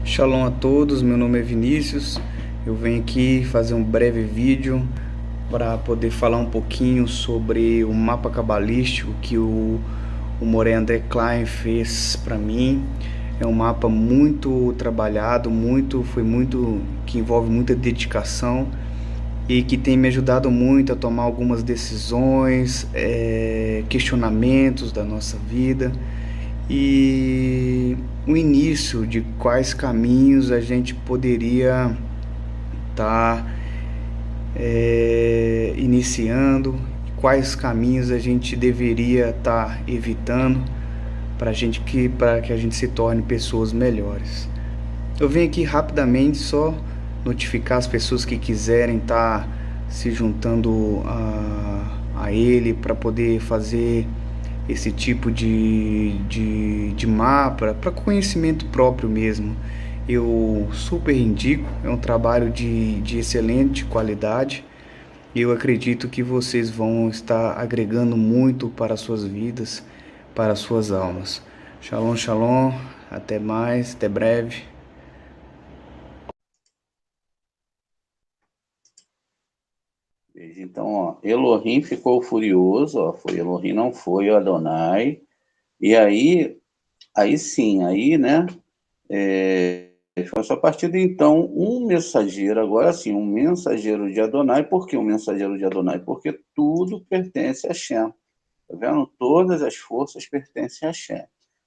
Shalom a todos, meu nome é Vinícius. Eu venho aqui fazer um breve vídeo para poder falar um pouquinho sobre o mapa cabalístico que o Moré André Klein fez para mim. É um mapa muito trabalhado, que envolve muita dedicação e que tem me ajudado muito a tomar algumas decisões, questionamentos da nossa vida e o início de quais caminhos a gente poderia estar iniciando, quais caminhos a gente deveria estar evitando para que a gente se torne pessoas melhores. Eu venho aqui rapidamente só notificar as pessoas que quiserem estar se juntando a ele para poder fazer esse tipo de mapa para conhecimento próprio mesmo. Eu super indico, é um trabalho de excelente qualidade e eu acredito que vocês vão estar agregando muito para as suas vidas, para as suas almas. Shalom, shalom, até mais, até breve. Então, ó, Elohim ficou furioso, ó, foi Elohim, não foi o Adonai. E aí sim, né? Foi só a partir de então um mensageiro, agora sim, um mensageiro de Adonai. Por que um mensageiro de Adonai? Porque tudo pertence a Shem. Tá vendo? Todas as forças pertencem a Shem.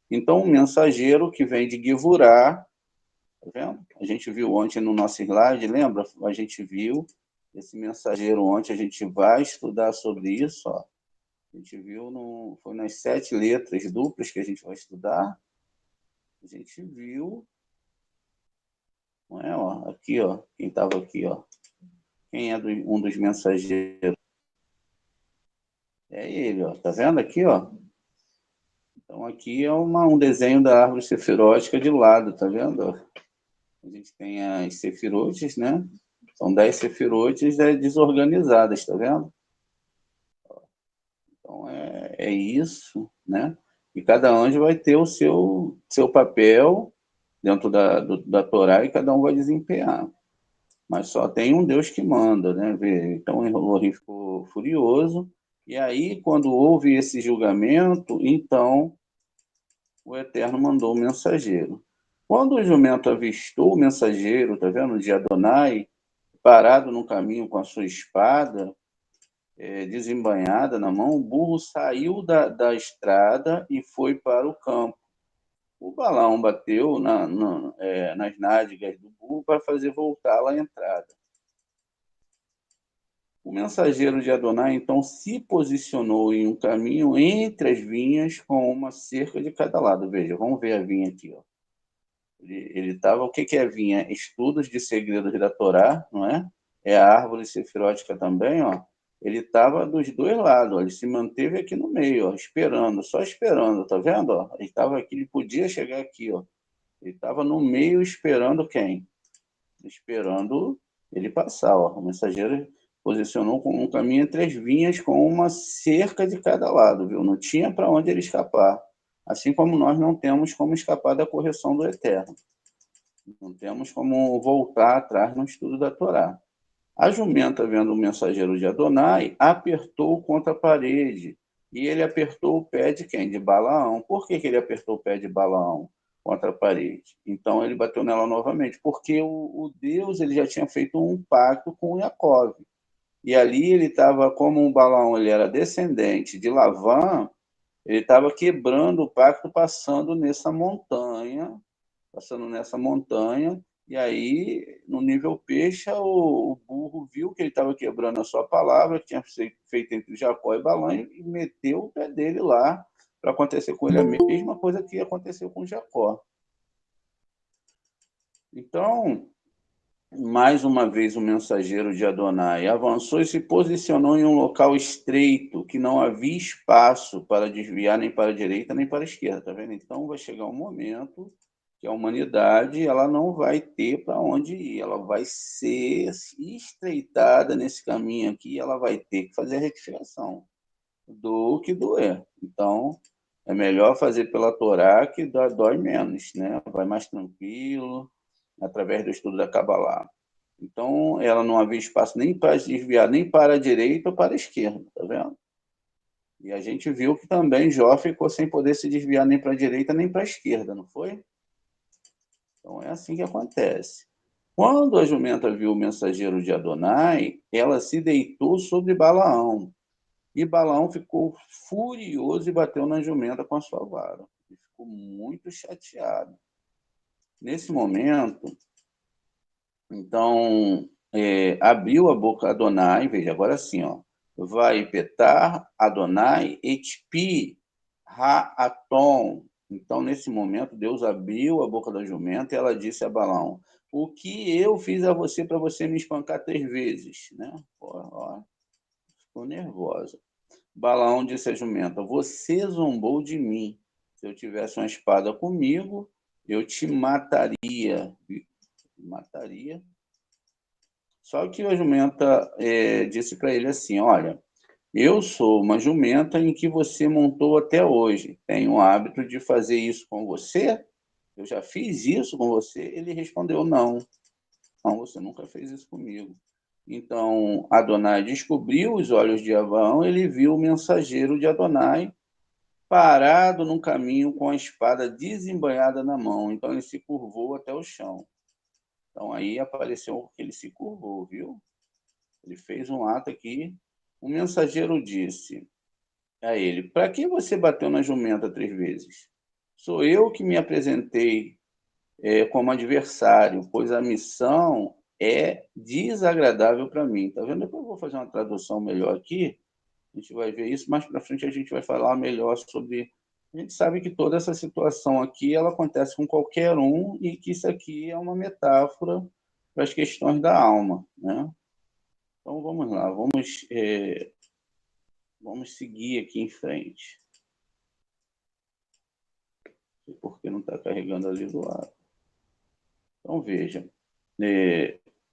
Então, um mensageiro que vem de Givurá, tá vendo? A gente viu ontem no nosso slide, lembra? A gente viu esse mensageiro ontem, a gente vai estudar sobre isso, ó. A gente viu, foi nas 7 letras duplas que a gente vai estudar. A gente viu, não é, ó, aqui, ó, quem estava aqui, ó. Quem é um dos mensageiros? É ele, ó. Tá vendo aqui, ó? Então aqui é um desenho da árvore sefirótica de lado, tá vendo? A gente tem as sefirotes, né? São 10 sefirotes desorganizadas, tá vendo? Então é isso, né? E cada anjo vai ter o seu papel dentro da Torá e cada um vai desempenhar. Mas só tem um Deus que manda, né? Então Elohim ficou furioso. E aí, quando houve esse julgamento, então o Eterno mandou o mensageiro. Quando o jumento avistou o mensageiro, tá vendo, de Adonai, parado no caminho com a sua espada, desembainhada na mão, o burro saiu da estrada e foi para o campo. O Balaão bateu nas nádegas do burro para fazer voltá-la à entrada. O mensageiro de Adonai, então, se posicionou em um caminho entre as vinhas com uma cerca de cada lado. Veja, vamos ver a vinha aqui, ó. Ele estava, o que é vinha? Estudos de segredos da Torá, não é? É a árvore sefirótica também, ó. Ele estava dos dois lados, ó. Ele se manteve aqui no meio, ó, esperando, só esperando, tá vendo? Ó? Ele estava aqui, ele podia chegar aqui, ó. Ele estava no meio esperando quem? Esperando ele passar, ó. O mensageiro posicionou com um caminho entre as vinhas com uma cerca de cada lado, viu? Não tinha para onde ele escapar. Assim como nós não temos como escapar da correção do Eterno. Não temos como voltar atrás no estudo da Torá. A jumenta, vendo o mensageiro de Adonai, apertou contra a parede. E ele apertou o pé de quem? De Balaão. Por que ele apertou o pé de Balaão contra a parede? Então ele bateu nela novamente, porque o Deus ele já tinha feito um pacto com Jacó. E ali ele estava, como o Balaão ele era descendente de Lavã, ele estava quebrando o pacto, passando nessa montanha, e aí, no nível peixe, o burro viu que ele estava quebrando a sua palavra, que tinha feito entre Jacó e Balaão, e meteu o pé dele lá, para acontecer com ele a mesma coisa que aconteceu com Jacó. Então, mais uma vez o mensageiro de Adonai avançou e se posicionou em um local estreito, que não havia espaço para desviar nem para a direita nem para a esquerda, tá vendo? Então vai chegar um momento que a humanidade ela não vai ter para onde ir, ela vai ser estreitada nesse caminho aqui, ela vai ter que fazer a retificação. do que doer. Então, é melhor fazer pela Torá, que dói menos, né? Vai mais tranquilo, através do estudo da Kabbalah. Então, ela não havia espaço nem para desviar, nem para a direita ou para a esquerda, tá vendo? E a gente viu que também Jó ficou sem poder se desviar nem para a direita nem para a esquerda, não foi? Então, é assim que acontece. Quando a jumenta viu o mensageiro de Adonai, ela se deitou sobre Balaão. E Balaão ficou furioso e bateu na jumenta com a sua vara. Ele ficou muito chateado. Nesse momento, então, abriu a boca Adonai, veja, agora sim, ó. Vai petar Adonai et pi ha'atom. Então, nesse momento, Deus abriu a boca da jumenta e ela disse a Balaão: o que eu fiz a você para você me espancar 3 vezes? Né? Ó, ficou nervosa. Balaão disse à jumenta: você zombou de mim. Se eu tivesse uma espada comigo, eu te mataria. Mataria. Só que a jumenta disse para ele assim: olha, eu sou uma jumenta em que você montou até hoje. Tenho o hábito de fazer isso com você? Eu já fiz isso com você? Ele respondeu: não. Não, você nunca fez isso comigo. Então, Adonai descobriu os olhos de Abraão, ele viu o mensageiro de Adonai parado num caminho com a espada desembainhada na mão. Então, ele se curvou até o chão. Então, aí apareceu que ele se curvou, viu? Ele fez um ato aqui. O mensageiro disse a ele: para que você bateu na jumenta 3 vezes? Sou eu que me apresentei como adversário, pois a missão é desagradável para mim. Tá vendo? Depois eu vou fazer uma tradução melhor aqui. A gente vai ver isso. Mais para frente a gente vai falar melhor sobre. A gente sabe que toda essa situação aqui ela acontece com qualquer um e que isso aqui é uma metáfora para as questões da alma, né? Então vamos lá, vamos seguir aqui em frente. Não sei por que não está carregando ali do lado. Então veja,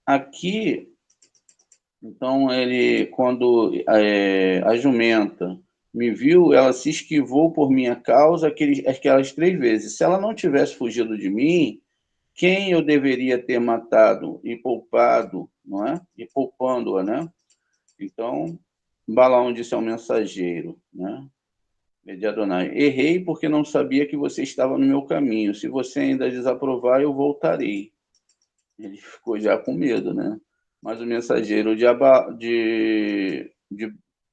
aqui, então ele, quando a jumenta me viu, ela se esquivou por minha causa aquelas 3 vezes. Se ela não tivesse fugido de mim, quem eu deveria ter matado e poupado, não é? E poupando-a, né? Então, Balaão disse ao mensageiro, né? De Adonai: errei porque não sabia que você estava no meu caminho. Se você ainda desaprovar, eu voltarei. Ele ficou já com medo, né? Mas o mensageiro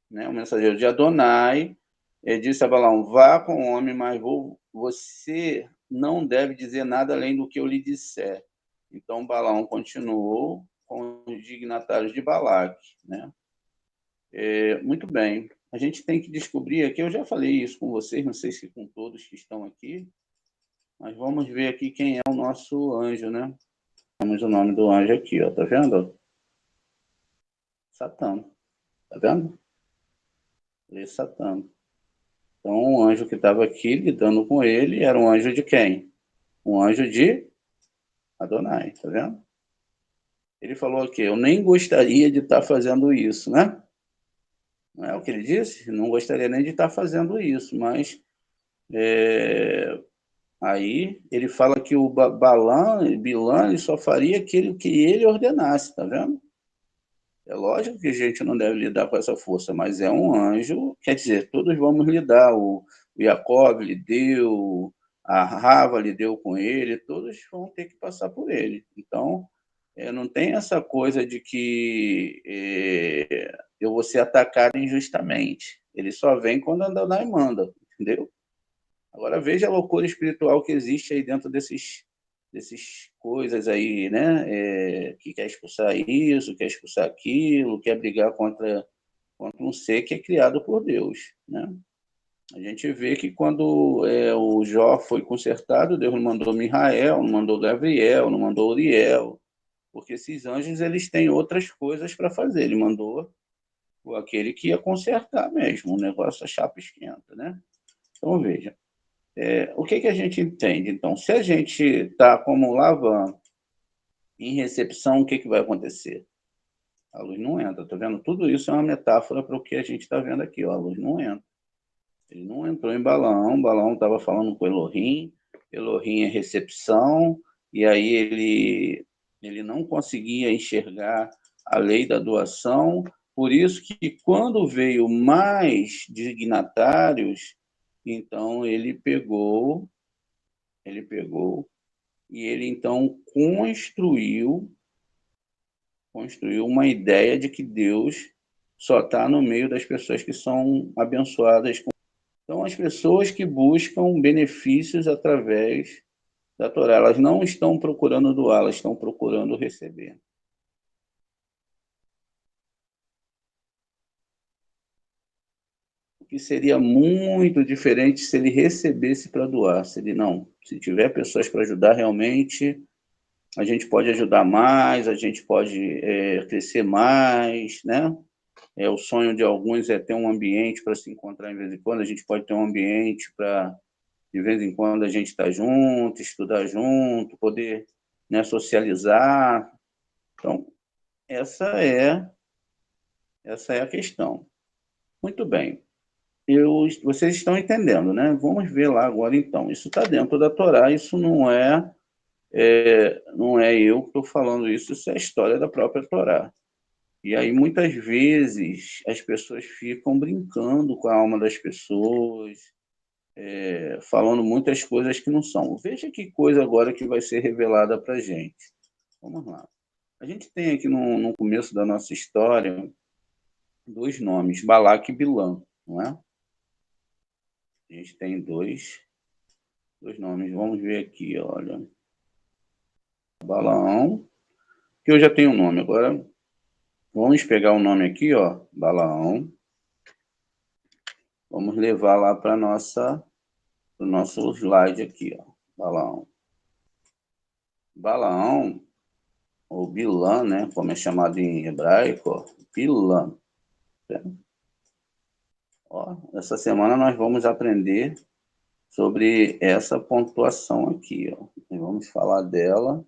o mensageiro de Adonai disse a Balaão: vá com o homem, mas você não deve dizer nada além do que eu lhe disser. Então Balaão continuou com os dignatários de Balaque, né? Muito bem. A gente tem que descobrir aqui, eu já falei isso com vocês, não sei se com todos que estão aqui, mas vamos ver aqui quem é o nosso anjo, né? Temos o nome do anjo aqui, ó, tá vendo? Satã, tá vendo? Lê Satã. Então, o anjo que estava aqui lidando com ele era um anjo de quem? Um anjo de Adonai, tá vendo? Ele falou aqui: eu nem gostaria de estar fazendo isso, né? Não é o que ele disse? Não gostaria nem de estar fazendo isso, mas aí ele fala que o Bilan só faria aquilo que ele ordenasse, tá vendo? É lógico que a gente não deve lidar com essa força, mas é um anjo, quer dizer, todos vamos lidar. O Jacob lhe deu, a Rava lhe deu com ele, todos vão ter que passar por ele. Então, não tem essa coisa de que eu vou ser atacado injustamente. Ele só vem quando Adonai manda, entendeu? Agora veja a loucura espiritual que existe aí dentro desses coisas aí, né? Que quer expulsar isso, quer expulsar aquilo, quer brigar contra um ser que é criado por Deus, né? A gente vê que quando o Jó foi consertado, Deus não mandou Mihael, não mandou Gabriel, não mandou Uriel, porque esses anjos eles têm outras coisas para fazer. Ele mandou aquele que ia consertar mesmo, o negócio a chapa esquenta, né? Então veja, o que a gente entende? Então, se a gente está como Lavan em recepção, o que vai acontecer? A luz não entra, tá vendo? Tudo isso é uma metáfora para o que a gente está vendo aqui, ó. A luz não entra. Ele não entrou em Balaão, Balaão estava falando com Elohim, Elohim é recepção, e aí ele não conseguia enxergar a lei da doação, por isso que quando veio mais dignatários, então ele pegou e ele então construiu uma ideia de que Deus só está no meio das pessoas que são abençoadas. Então, as pessoas que buscam benefícios através da Torá, elas não estão procurando doar, elas estão procurando receber. O que seria muito diferente se ele recebesse para doar. Se ele não, se tiver pessoas para ajudar, realmente a gente pode ajudar mais, a gente pode crescer mais, né? O sonho de alguns é ter um ambiente para se encontrar de vez em quando, a gente pode ter um ambiente para, de vez em quando, a gente estar junto, estudar junto, poder, né, socializar. Então, essa é a questão. Muito bem. Vocês estão entendendo, né? Vamos ver lá agora, então. Isso está dentro da Torá, isso não é eu que estou falando isso, isso é a história da própria Torá. E aí, muitas vezes, as pessoas ficam brincando com a alma das pessoas, falando muitas coisas que não são. Veja que coisa agora que vai ser revelada para a gente. Vamos lá. A gente tem aqui no começo da nossa história dois nomes, Balaque e Bilã, não é? A gente tem dois nomes. Vamos ver aqui, olha. Balaão, que eu já tenho o nome. Agora, vamos pegar o nome aqui, ó, Balaão. Vamos levar lá para o nosso slide aqui, ó, Balaão. Balaão, ou Bilã, né, como é chamado em hebraico, ó, Bilã. Ó, essa semana nós vamos aprender sobre essa pontuação aqui, ó. E vamos falar dela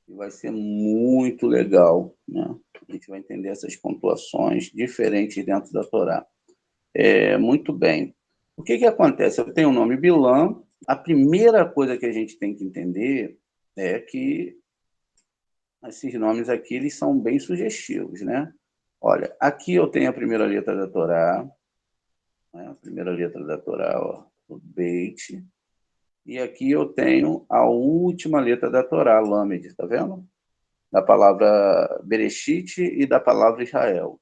e vai ser muito legal, né? A gente vai entender essas pontuações diferentes dentro da Torá. Muito bem. O que acontece? Eu tenho o nome Bilã. A primeira coisa que a gente tem que entender é que esses nomes aqui eles são bem sugestivos, né? Olha, aqui eu tenho a primeira letra da Torá, né? A primeira letra da Torá, ó, o Beit. E aqui eu tenho a última letra da Torá, Lamed, tá vendo? Da palavra Bereshit e da palavra Israel.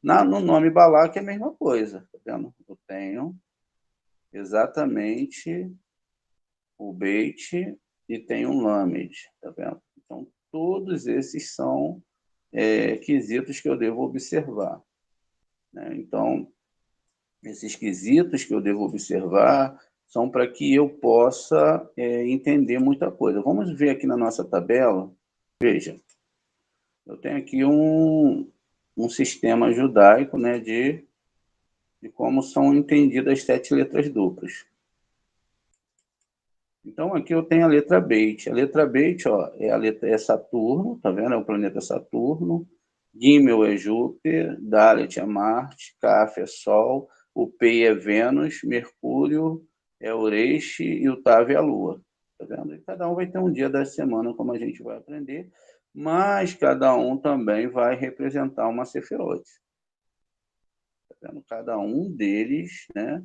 No nome Balaque é a mesma coisa, tá vendo? Eu tenho exatamente o Beit e tenho um Lamed, tá vendo? Então, todos esses são quesitos que eu devo observar, né? Então, esses quesitos que eu devo observar são para que eu possa entender muita coisa. Vamos ver aqui na nossa tabela. Veja, eu tenho aqui um sistema judaico, né, de como são entendidas as 7 letras duplas. Então, aqui eu tenho a letra Beit. A letra Beit, ó, é Saturno, tá vendo? É o planeta Saturno. Gimel é Júpiter, Dalet é Marte, Kaf é Sol, o Pei é Vênus, Mercúrio é Ureixe e o Tav é a Lua. Tá vendo? E cada um vai ter um dia da semana, como a gente vai aprender, mas cada um também vai representar uma Sefirote. Tá vendo? Cada um deles, né,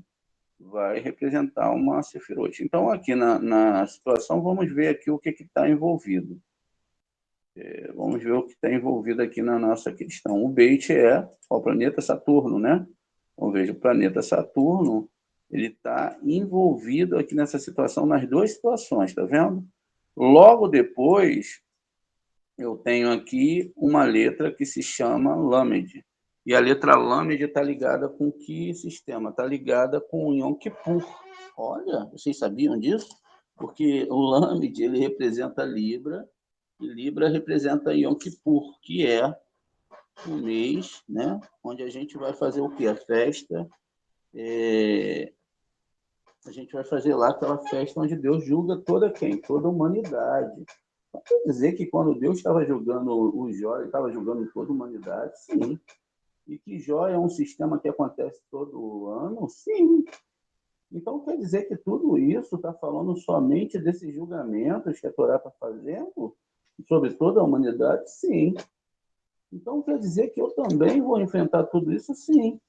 vai representar uma Sefirote. Então, aqui na situação, vamos ver aqui o que está envolvido. Vamos ver o que está envolvido aqui na nossa questão. O Beit é o planeta Saturno, né? Então, veja, o planeta Saturno, ele está envolvido aqui nessa situação, nas duas situações, tá vendo? Logo depois, eu tenho aqui uma letra que se chama Lamed. E a letra Lamed está ligada com que sistema? Está ligada com o Yom Kippur. Olha, vocês sabiam disso? Porque o Lamed, ele representa Libra, e Libra representa Yom Kippur, que é o mês, né, onde a gente vai fazer o quê? A festa. A gente vai fazer lá aquela festa onde Deus julga toda quem? Toda a humanidade. Então, quer dizer que quando Deus estava julgando o Jó, ele estava julgando toda a humanidade? Sim. E que Jó é um sistema que acontece todo ano? Sim. Então, quer dizer que tudo isso está falando somente desses julgamentos que a Torá está fazendo sobre toda a humanidade? Sim. Então, quer dizer que eu também vou enfrentar tudo isso? Sim.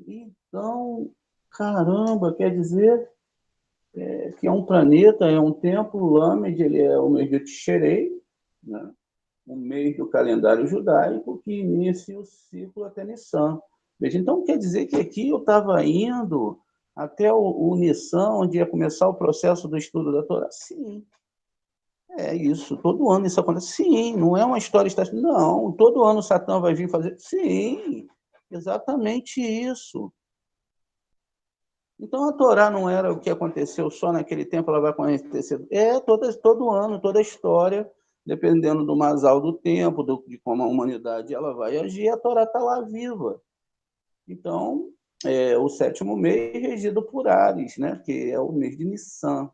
Então, caramba, quer dizer que é um planeta, é um tempo, o Lamed, ele é o mês de Tishrei, né? O mês do calendário judaico, que inicia o ciclo até Nissan. Veja, então quer dizer que aqui eu estava indo até o Nissan, onde ia começar o processo do estudo da Torá? Sim. É isso, todo ano isso acontece. Sim, não é uma história estática. Não, todo ano o Satã vai vir fazer. Sim, exatamente isso. Então a Torá não era o que aconteceu só naquele tempo, ela vai acontecer. Todo ano, toda a história, dependendo do masal do tempo, de como a humanidade ela vai agir, a Torá está lá viva. Então, o sétimo mês regido por Ares, né? Que é o mês de Nissan.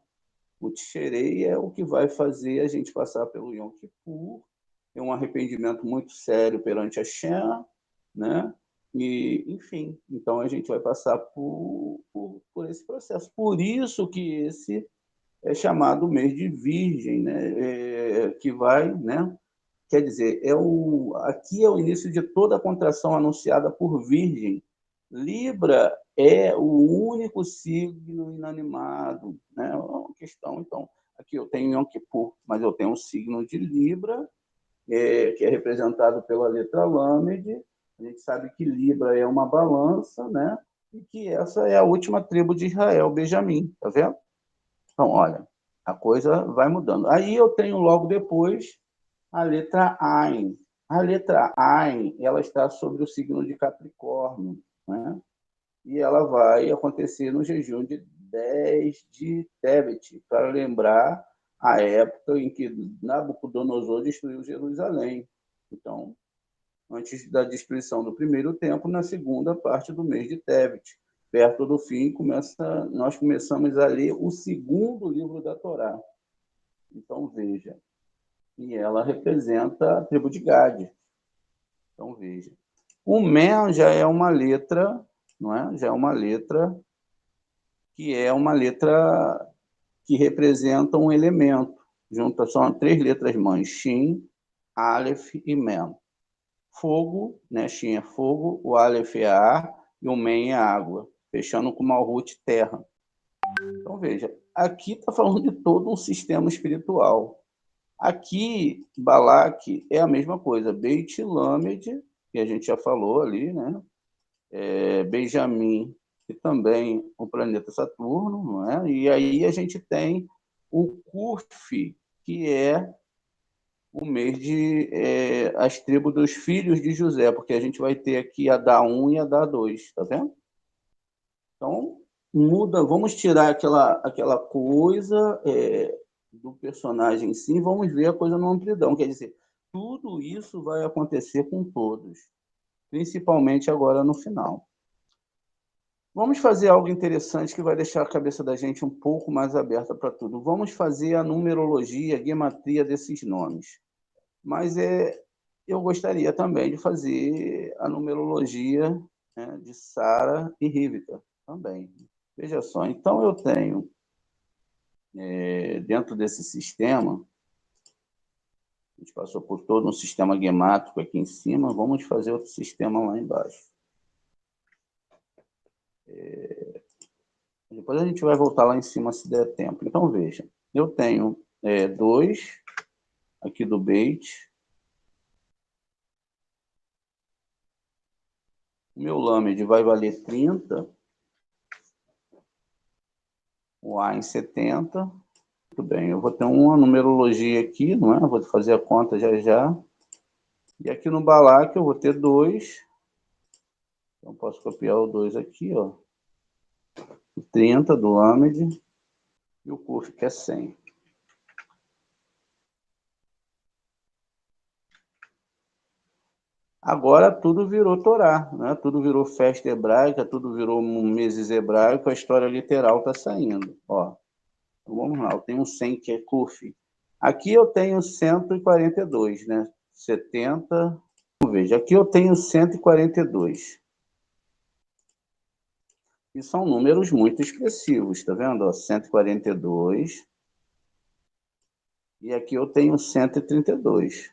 O Tishrei é o que vai fazer a gente passar pelo Yom Kippur, é um arrependimento muito sério perante a Shem, né? E, enfim, então a gente vai passar por esse processo. Por isso que esse é chamado mês de Virgem, né? Que vai, né? Quer dizer, aqui é o início de toda a contração anunciada por Virgem. Libra é o único signo inanimado, né? É uma questão, então, aqui eu tenho Yom Kippur, mas eu tenho um signo de Libra, que é representado pela letra Lamed. A gente sabe que Libra é uma balança, né? E que essa é a última tribo de Israel, Benjamim, tá vendo? Então, olha, a coisa vai mudando. Aí eu tenho logo depois a letra Ain. A letra Ain, ela está sobre o signo de Capricórnio, né? E ela vai acontecer no jejum de 10 de Tebet, para lembrar a época em que Nabucodonosor destruiu Jerusalém. Então, antes da destruição do primeiro templo, na segunda parte do mês de Tebet. Perto do fim, nós começamos a ler o segundo livro da Torá. Então, veja, e ela representa a tribo de Gade. Então, veja. O Men já é uma letra, não é? Já é uma letra que representa um elemento. São 3 letras mães, Shin, Aleph e Men. Fogo, né? Shin é fogo, o Aleph é ar e o Men é água, fechando com Malhut, terra. Então, veja, aqui está falando de todo um sistema espiritual. Aqui, Balak é a mesma coisa. Beit Lamed, que a gente já falou ali, né? Benjamim, e também o planeta Saturno, não é? E aí a gente tem o Curf, que é o mês de as tribos dos filhos de José, porque a gente vai ter aqui a da 1 e a da 2, tá vendo? Então, muda, vamos tirar aquela coisa do personagem em si, vamos ver a coisa na amplidão. Quer dizer, tudo isso vai acontecer com todos, principalmente agora no final. Vamos fazer algo interessante que vai deixar a cabeça da gente um pouco mais aberta para tudo. Vamos fazer a numerologia, a gematria desses nomes. Mas eu gostaria também de fazer a numerologia, né, de Sara e Rivka também. Veja só, então eu tenho, dentro desse sistema, a gente passou por todo um sistema gemátrico aqui em cima, vamos fazer outro sistema lá embaixo. Depois a gente vai voltar lá em cima se der tempo. Então, veja, eu tenho 2 aqui do Beit. O meu Lamed vai valer 30. O A em 70. Muito bem, eu vou ter uma numerologia aqui, não é? Vou fazer a conta já já. E aqui no Balak eu vou ter 2. Então, posso copiar o 2 aqui, ó. O 30 do Lamed. E o Curf, que é 100. Agora tudo virou Torá, né? Tudo virou festa hebraica, tudo virou meses hebraicos, a história literal está saindo. Ó, então vamos lá, eu tenho um 100 que é Kuf. Aqui eu tenho 142, né? 70... Veja, aqui eu tenho 142. E são números muito expressivos, tá vendo? Ó, 142. E aqui eu tenho 132.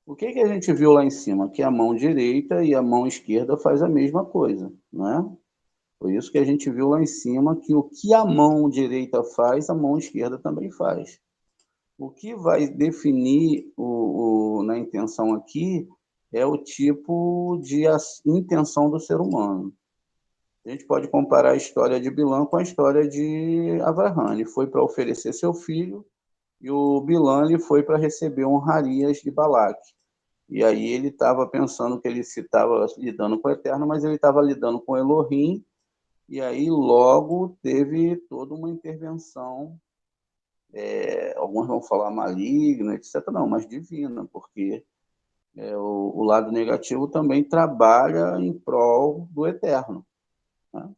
O que a gente viu lá em cima? Que a mão direita e a mão esquerda faz a mesma coisa, não é? Foi isso que a gente viu lá em cima, que o que a mão direita faz, a mão esquerda também faz. O que vai definir na intenção aqui é o tipo de intenção do ser humano. A gente pode comparar a história de Bilã com a história de Avraham. Ele foi para oferecer seu filho e o Bilã ele foi para receber honrarias de Balaque. E aí ele estava pensando que ele estava lidando com o Eterno, mas ele estava lidando com Elohim, e aí logo teve toda uma intervenção, alguns vão falar maligna, etc. Não, mas divina, porque o lado negativo também trabalha em prol do Eterno. Né?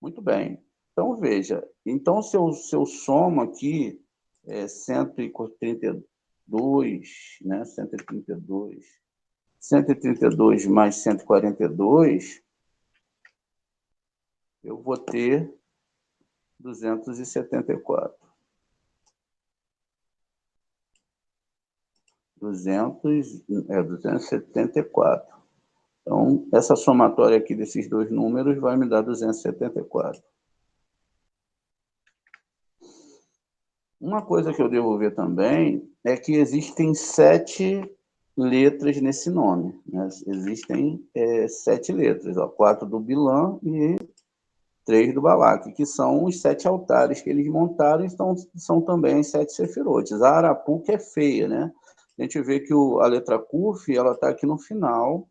Muito bem. Então, veja, então se eu somo aqui 132, né? 132 mais 142, eu vou ter 274. 274. Então, essa somatória aqui desses dois números vai me dar 274. Uma coisa que eu devo ver também é que existem 7 letras nesse nome. Né? Existem 7 letras, ó, 4 do Bilã e 3 do Balaque, que são os 7 altares que eles montaram, então são também as 7 sefirotes. A Arapuca é feia, né? A gente vê que a letra Kuf, ela está aqui no final,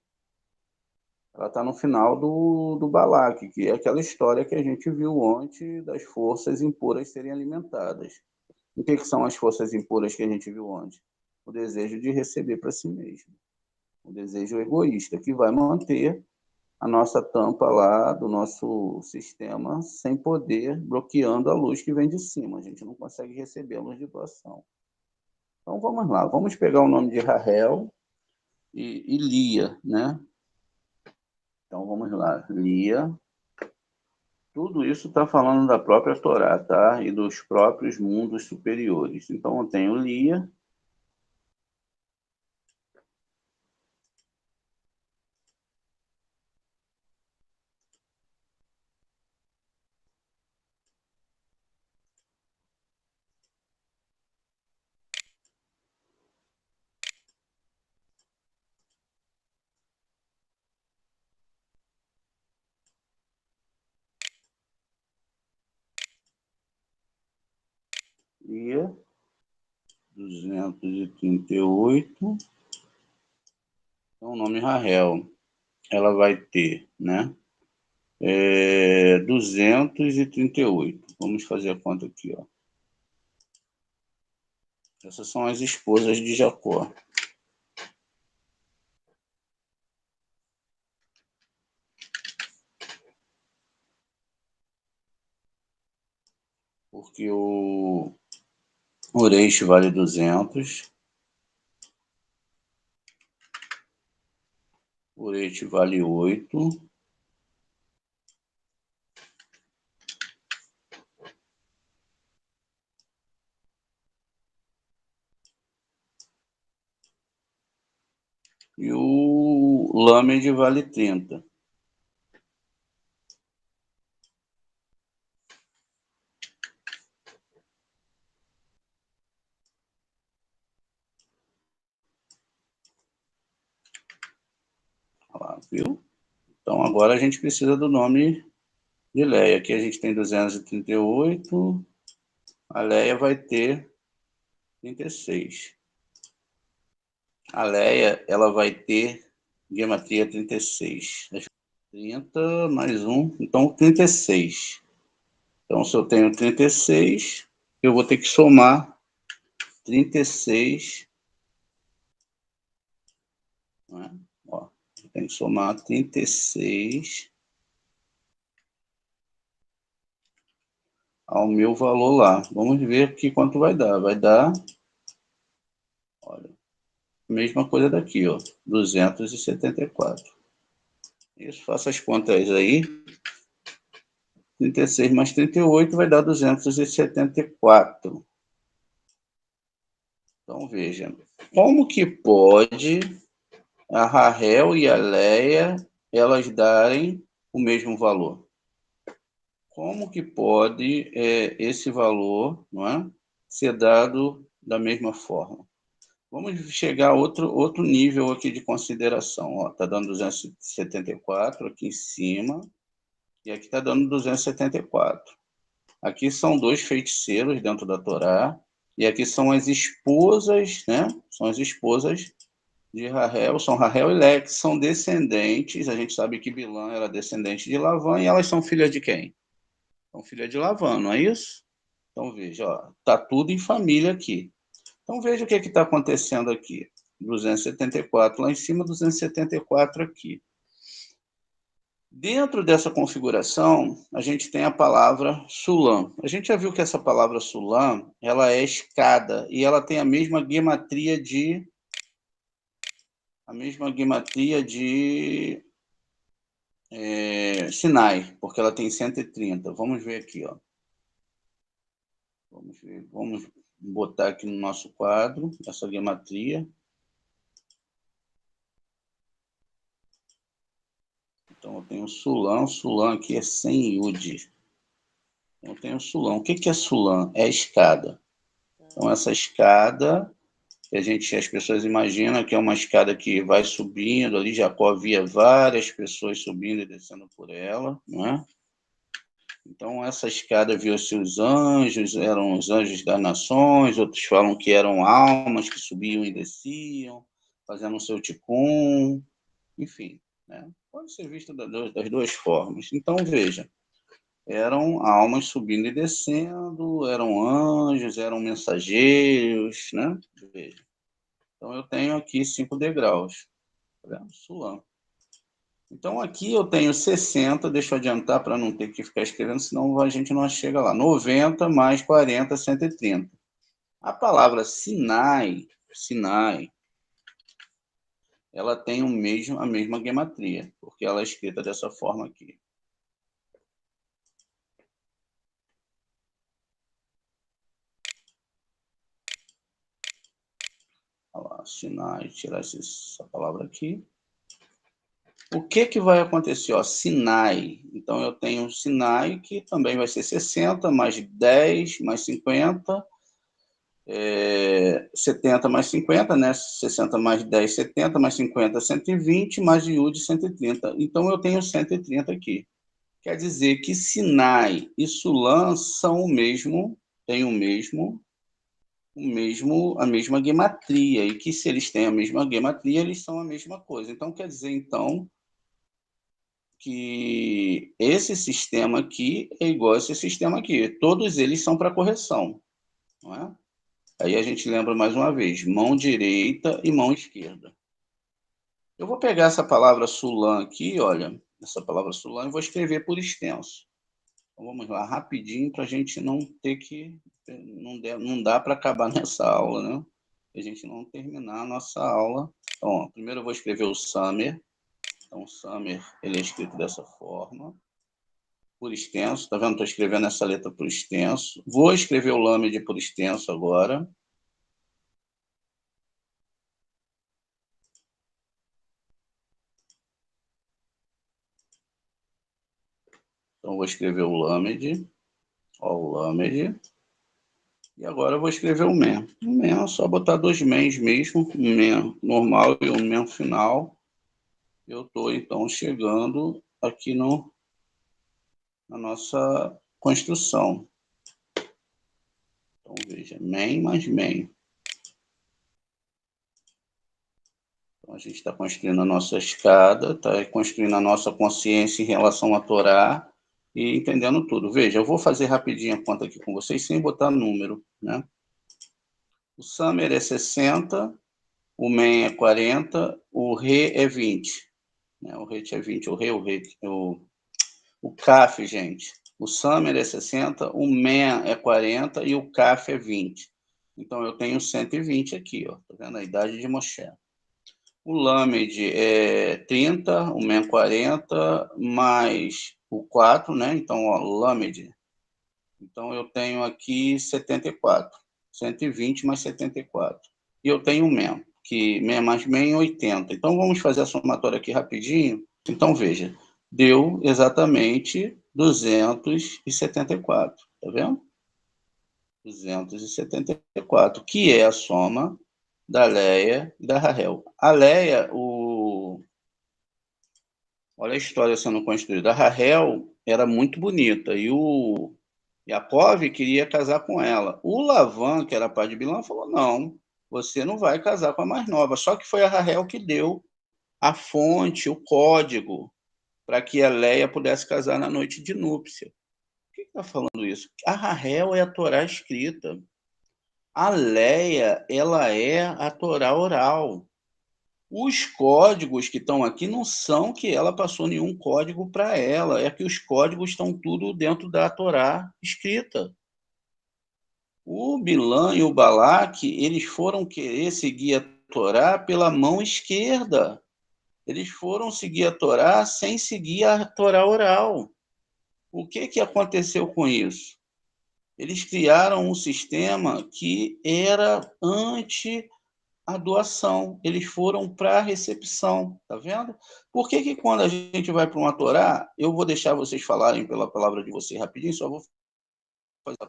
ela está no final do Balaque, que é aquela história que a gente viu ontem das forças impuras serem alimentadas. O que são as forças impuras que a gente viu ontem? O desejo de receber para si mesmo. O desejo egoísta, que vai manter a nossa tampa lá do nosso sistema sem poder, bloqueando a luz que vem de cima. A gente não consegue receber a luz de doação. Então vamos lá, vamos pegar o nome de Rahel e Lia, né? Então vamos lá, Lia. Tudo isso está falando da própria Torá, tá? E dos próprios mundos superiores. Então eu tenho Lia. Lia 238. Então, o nome Rahel, ela vai ter, né? 238. Vamos fazer a conta aqui, ó. Essas são as esposas de Jacó. Porque o Ureish vale 200. O Ureish vale 8. E o Lamed vale 30. Lá, viu? Então agora a gente precisa do nome de Leia. Aqui a gente tem 238. A Leia vai ter 36. A Leia, ela vai ter gematria 36. 30 mais 1, então 36. Então, se eu tenho 36, eu vou ter que somar 36. Né? Ó, eu tenho que somar 36 ao meu valor lá. Vamos ver aqui quanto vai dar. Vai dar, olha, mesma coisa daqui, ó, 274. Isso, faça as contas aí. 36 mais 38 vai dar 274. Então, veja, como que pode a Rahel e a Leia, elas darem o mesmo valor? Como que pode esse valor, não é, ser dado da mesma forma? Vamos chegar a outro nível aqui de consideração. Está dando 274 aqui em cima, e aqui está dando 274. Aqui são dois feiticeiros dentro da Torá, e aqui são as esposas, né? São as esposas de Rahel, são Rahel e Leia, que são descendentes. A gente sabe que Bilhã era descendente de Lavã, e elas são filhas de quem? São filhas de Lavã, não é isso? Então veja, está tudo em família aqui. Então veja o que está acontecendo aqui. 274 lá em cima, 274 aqui. Dentro dessa configuração, a gente tem a palavra Sulam. A gente já viu que essa palavra Sulam, ela é escada, e ela tem a mesma gematria de Sinai, porque ela tem 130. Vamos ver aqui, ó. Vamos botar aqui no nosso quadro essa gematria. Então, eu tenho Sulam. Sulam aqui é sem Yud. Eu tenho Sulam. O que é Sulam? É a escada. Então, essa escada, as pessoas imaginam que é uma escada que vai subindo. Ali, Jacó via várias pessoas subindo e descendo por ela, não é? Então, essa escada viu-se os anjos, eram os anjos das nações. Outros falam que eram almas que subiam e desciam, fazendo o seu ticum, enfim, né? Pode ser visto das duas formas. Então, veja, eram almas subindo e descendo, eram anjos, eram mensageiros, né? Veja. Então, eu tenho aqui 5 degraus. Tá vendo? Sulam. Então, aqui eu tenho 60, deixa eu adiantar para não ter que ficar escrevendo, senão a gente não chega lá. 90 mais 40, 130. A palavra Sinai, ela tem a mesma gematria, porque ela é escrita dessa forma aqui. Olha lá, Sinai, tirar essa palavra aqui. O que vai acontecer? Ó, Sinai. Então, eu tenho Sinai, que também vai ser 60, mais 10, mais 50, 70 mais 50, né? 60 mais 10, 70, mais 50, 120, mais Yud, 130. Então, eu tenho 130 aqui. Quer dizer que Sinai e Sulam são o mesmo, têm a mesma gematria, e que se eles têm a mesma gematria, eles são a mesma coisa. Então, quer dizer, então, que esse sistema aqui é igual a esse sistema aqui. Todos eles são para correção, não é? Aí a gente lembra mais uma vez, mão direita e mão esquerda. Eu vou pegar essa palavra Sulam aqui, olha, essa palavra Sulam, e vou escrever por extenso. Então, vamos lá, rapidinho, para a gente não ter que... Não dá para acabar nessa aula, né? A gente não terminar a nossa aula. Então, ó, primeiro eu vou escrever o Summer. Então, o Summer, ele é escrito dessa forma. Por extenso, tá vendo? Estou escrevendo essa letra por extenso. Vou escrever o Lamed por extenso agora. Então, vou escrever o Lamed. Ó, o Lamed. E agora eu vou escrever o Men. O Men é só botar 2 Mens mesmo. Um Men normal e um Men final. Eu estou, então, chegando aqui na nossa construção. Então, veja, Men mais Men. Então, a gente está construindo a nossa escada, está construindo a nossa consciência em relação à Torá e entendendo tudo. Veja, eu vou fazer rapidinho a conta aqui com vocês, sem botar número, né? O Summer é 60, o Men é 40, o Re é 20. Né? O Re é 20, o Re, o Kaf, gente. o Samer é 60, o Men é 40 e o Kaf é 20. Então, eu tenho 120 aqui, ó. Tá vendo a idade de Moshe? O Lamed é 30, o Men 40, mais o 4, né? Então, ó, Lamed. Então, eu tenho aqui 74. 120 mais 74. E eu tenho o Men, que Men mais Men é 80. Então, vamos fazer a somatória aqui rapidinho. Então, veja, deu exatamente 274. Tá vendo? 274, que é a soma da Leia e da Rahel. A Leia, olha a história sendo construída. A Rahel era muito bonita e o Yaakov queria casar com ela. O Lavan, que era pai de Bilhã, falou: não, você não vai casar com a mais nova. Só que foi a Rahel que deu a fonte, o código, para que a Leia pudesse casar na noite de núpcia. Por que está falando isso? A Rahel é a Torá escrita. A Leia, ela é a Torá oral. Os códigos que estão aqui não são que ela passou nenhum código para ela, é que os códigos estão tudo dentro da Torá escrita. O Bilã e o Balaque, eles foram querer seguir a Torá pela mão esquerda. Eles foram seguir a Torá sem seguir a Torá oral. O que aconteceu com isso? Eles criaram um sistema que era anti a doação, eles foram para a recepção, tá vendo? Por que quando a gente vai para uma Torá, eu vou deixar vocês falarem pela palavra de vocês rapidinho, só vou fazer a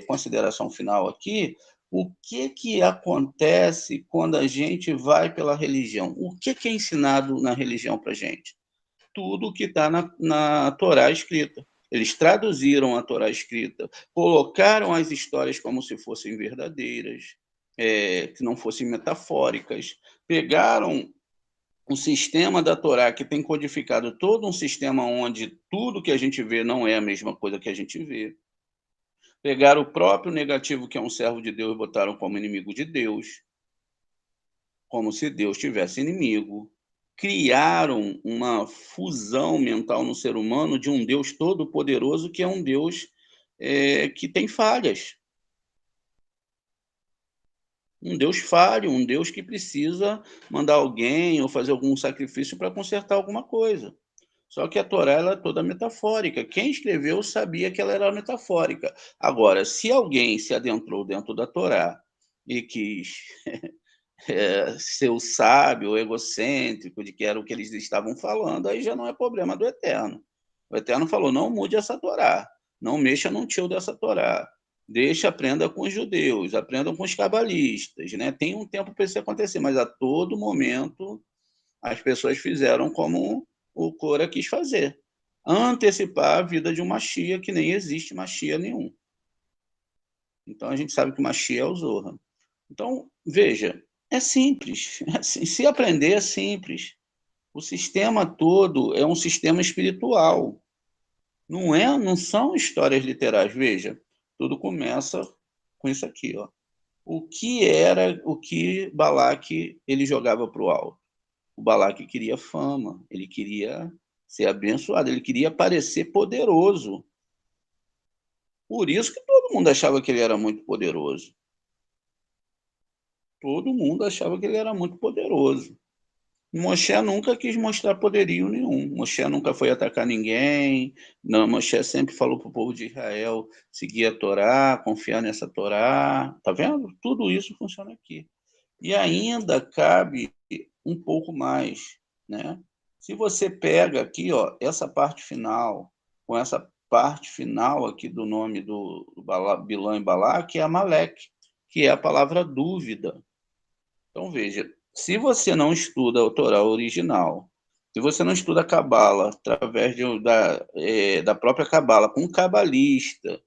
consideração final aqui, o que acontece quando a gente vai pela religião? O que é ensinado na religião para a gente? Tudo que está na Torá escrita. Eles traduziram a Torá escrita, colocaram as histórias como se fossem verdadeiras, que não fossem metafóricas, pegaram o sistema da Torá, que tem codificado todo um sistema onde tudo que a gente vê não é a mesma coisa que a gente vê. Pegaram o próprio negativo, que é um servo de Deus, e botaram como inimigo de Deus, como se Deus tivesse inimigo. Criaram uma fusão mental no ser humano de um Deus todo-poderoso, que é um Deus que tem falhas. Um Deus falho, um Deus que precisa mandar alguém ou fazer algum sacrifício para consertar alguma coisa. Só que a Torá ela é toda metafórica. Quem escreveu sabia que ela era metafórica. Agora, se alguém se adentrou dentro da Torá e quis ser o sábio, egocêntrico, de que era o que eles estavam falando, aí já não é problema do Eterno. O Eterno falou: não mude essa Torá, não mexa no tio dessa Torá. Deixa, aprenda com os judeus, aprendam com os cabalistas, né? Tem um tempo para isso acontecer, mas a todo momento as pessoas fizeram como o Cora quis fazer. Antecipar a vida de um Machia, que nem existe Machia nenhum. Então a gente sabe que Machia é o Zohar. Então, veja, é simples. Se aprender é simples. O sistema todo é um sistema espiritual. Não são histórias literais. Veja, tudo começa com isso aqui, ó. O que Balaque ele jogava para o alto? O Balaque queria fama, ele queria ser abençoado, ele queria parecer poderoso. Por isso que todo mundo achava que ele era muito poderoso. Todo mundo achava que ele era muito poderoso. Moshe nunca quis mostrar poderio nenhum. Moshe nunca foi atacar ninguém. Não, Moshe sempre falou para o povo de Israel seguir a Torá, confiar nessa Torá. Tá vendo? Tudo isso funciona aqui. E ainda cabe um pouco mais, né? Se você pega aqui, ó, essa parte final, com essa parte final aqui do nome do Bilã e Balaque, que é Amaleque, que é a palavra dúvida. Então, veja, se você não estuda a Torá original, se você não estuda a Cabala através da própria Cabala, com um cabalista,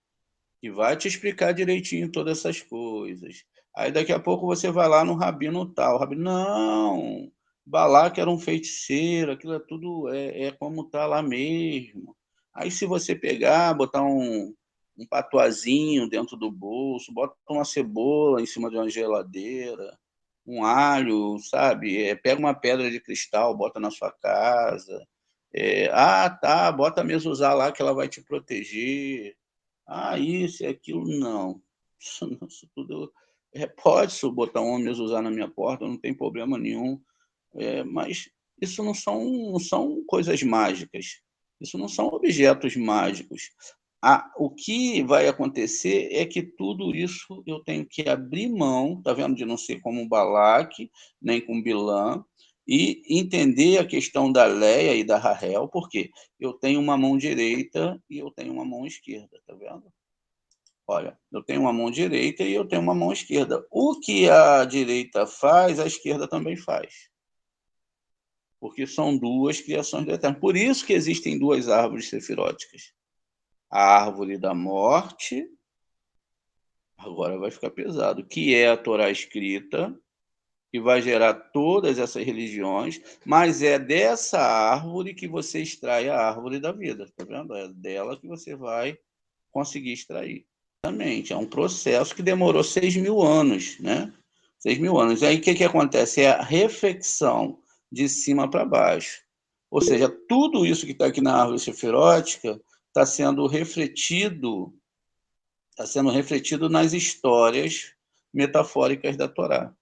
que vai te explicar direitinho todas essas coisas, aí daqui a pouco você vai lá no rabino tal, o rabino, não, Balaque era um feiticeiro, aquilo é tudo, é como tá lá mesmo. Aí se você pegar, botar um patuazinho dentro do bolso, bota uma cebola em cima de uma geladeira, um alho, sabe? Pega uma pedra de cristal, bota na sua casa, Tá, bota a mezuzá lá que ela vai te proteger. Isso e aquilo. Não. Isso tudo... pode botar um mezuzá na minha porta, não tem problema nenhum. Mas isso não são coisas mágicas. Isso não são objetos mágicos. O que vai acontecer é que tudo isso eu tenho que abrir mão, tá vendo? De não ser como um Balaque, nem com Bilã, e entender a questão da Leia e da Rahel, porque eu tenho uma mão direita e eu tenho uma mão esquerda, tá vendo? Olha, eu tenho uma mão direita e eu tenho uma mão esquerda. O que a direita faz, a esquerda também faz. Porque são duas criações do Eterno. Por isso que existem duas árvores sefiróticas. A árvore da morte, agora vai ficar pesado, que é a Torá escrita, que vai gerar todas essas religiões, mas é dessa árvore que você extrai a árvore da vida, tá vendo? É dela que você vai conseguir extrair. Exatamente, é um processo que demorou 6.000 anos, né? 6.000 anos. Aí o que acontece? É a reflexão de cima para baixo. Ou seja, tudo isso que está aqui na árvore sefirótica está sendo refletido nas histórias metafóricas da Torá.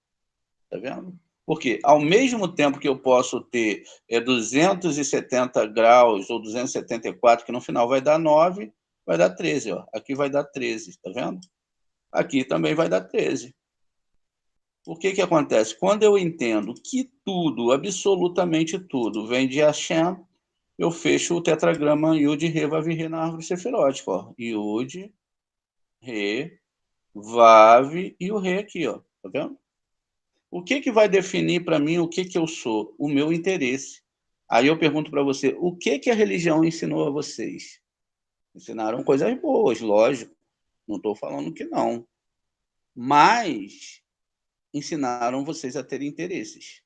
Tá vendo? Porque, ao mesmo tempo que eu posso ter 270 graus ou 274, que no final vai dar 9, vai dar 13. Ó. Aqui vai dar 13, tá vendo? Aqui também vai dar 13. O que acontece? Quando eu entendo que tudo, absolutamente tudo, vem de Hashem, eu fecho o tetragrama Yud, Re, Vav, Re na árvore sefirótica. Ó. Yud, Re, Vav e o Re aqui, ó. Tá vendo? O que vai definir para mim o que eu sou? O meu interesse. Aí eu pergunto para você, o que a religião ensinou a vocês? Ensinaram coisas boas, lógico. Não estou falando que não. Mas ensinaram vocês a ter interesses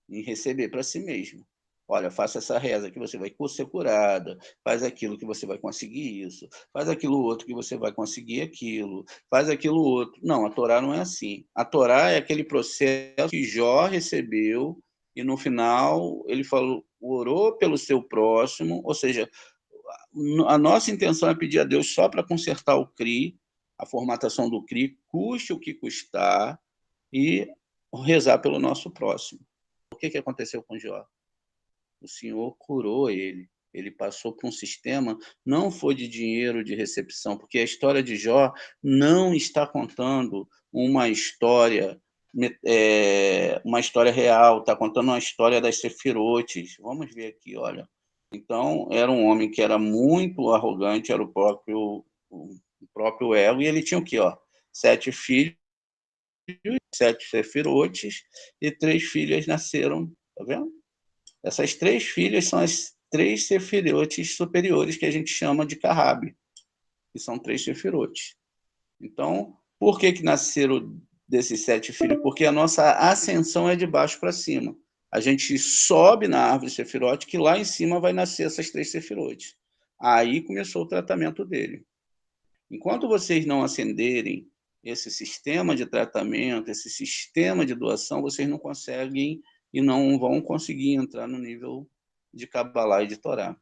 em receber para si mesmo. Olha, faça essa reza que você vai ser curada, faz aquilo que você vai conseguir isso, faz aquilo outro que você vai conseguir aquilo, faz aquilo outro. Não, a Torá não é assim. A Torá é aquele processo que Jó recebeu e no final ele falou, orou pelo seu próximo, ou seja, a nossa intenção é pedir a Deus só para consertar o CRI, a formatação do CRI, custe o que custar, e rezar pelo nosso próximo. O que aconteceu com Jó? O Senhor curou ele. Ele passou por um sistema, não foi de dinheiro de recepção, porque a história de Jó não está contando uma história real, está contando uma história das sefirotes. Vamos ver aqui, olha. Então, era um homem que era muito arrogante, era o próprio ego, e ele tinha o quê? 7 filhos, 7 sefirotes, e 3 filhas nasceram, tá vendo? Essas 3 filhas são as 3 sefirotes superiores que a gente chama de Carrabe, que são 3 sefirotes. Então, por que nasceram desses 7 filhos? Porque a nossa ascensão é de baixo para cima. A gente sobe na árvore sefirote, que lá em cima vai nascer essas 3 sefirotes. Aí começou o tratamento dele. Enquanto vocês não acenderem esse sistema de tratamento, esse sistema de doação, vocês não conseguem e não vão conseguir entrar no nível de Kabbalah e de Torá.